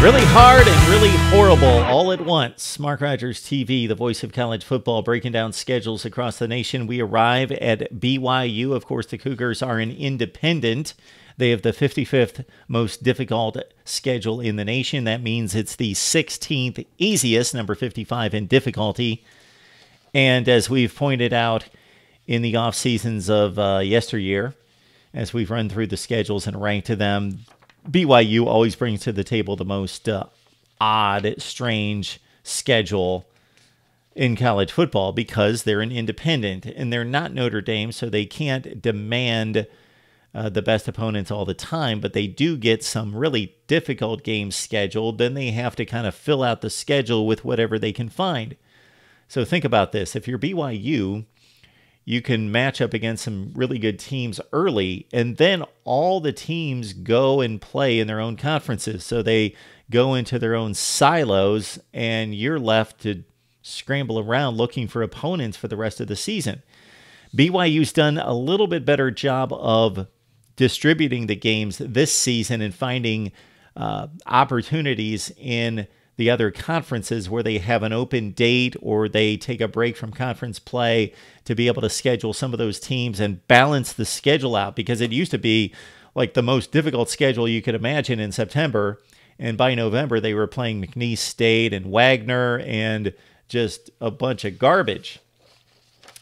Really hard and really horrible all at once. Mark Rogers TV, the voice of college football, breaking down schedules across the nation. We arrive at BYU. Of course, the Cougars are an independent. They have the 55th most difficult schedule in the nation. That means it's the 16th easiest, number 55 in difficulty. And as we've pointed out in the off seasons of yesteryear, as we've run through the schedules and ranked to them, BYU always brings to the table the most odd, strange schedule in college football because they're an independent and they're not Notre Dame, so they can't demand the best opponents all the time, but they do get some really difficult games scheduled. Then they have to kind of fill out the schedule with whatever they can find. So think about this. If you're BYU, you can match up against some really good teams early, and then all the teams go and play in their own conferences. So they go into their own silos, and you're left to scramble around looking for opponents for the rest of the season. BYU's done a little bit better job of distributing the games this season and finding opportunities in the other conferences where they have an open date or they take a break from conference play to be able to schedule some of those teams and balance the schedule out, because it used to be like the most difficult schedule you could imagine in September. And by November, they were playing McNeese State and Wagner and just a bunch of garbage.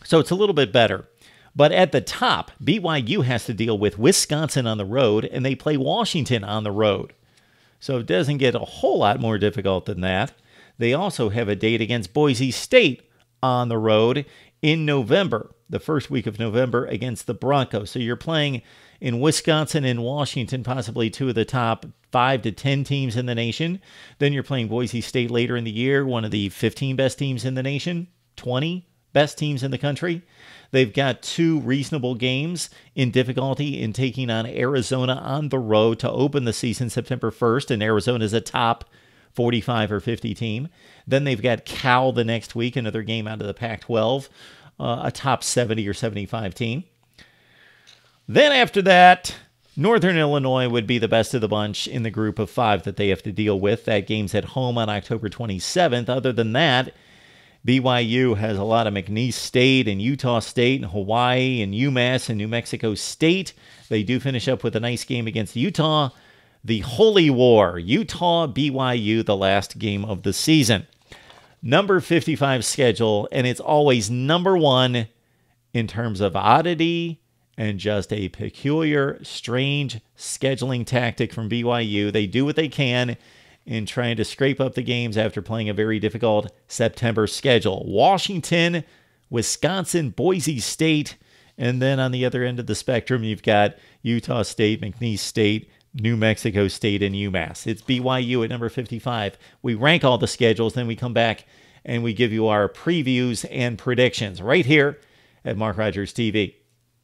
So it's a little bit better. But at the top, BYU has to deal with Wisconsin on the road, and they play Washington on the road. So it doesn't get a whole lot more difficult than that. They also have a date against Boise State on the road in November, the first week of November against the Broncos. So you're playing in Wisconsin and Washington, possibly two of the top 5 to 10 teams in the nation. Then you're playing Boise State later in the year, one of the 15 best teams in the nation, 20 best teams in the country. They've got 2 reasonable games in difficulty in taking on Arizona on the road to open the season September 1st, and Arizona's a top 45 or 50 team. Then they've got Cal the next week, another game out of the Pac-12, a top 70 or 75 team. Then after that, Northern Illinois would be the best of the bunch in the group of 5 that they have to deal with. That game's at home on October 27th. Other than that, BYU has a lot of McNeese State and Utah State and Hawaii and UMass and New Mexico State. They do finish up with a nice game against Utah. The Holy War, Utah-BYU, the last game of the season. Number 55 schedule, and it's always number 1 in terms of oddity and just a peculiar, strange scheduling tactic from BYU. They do what they can in trying to scrape up the games after playing a very difficult September schedule. Washington, Wisconsin, Boise State, and then on the other end of the spectrum, you've got Utah State, McNeese State, New Mexico State, and UMass. It's BYU at number 55. We rank all the schedules, then we come back and we give you our previews and predictions right here at Mark Rogers TV.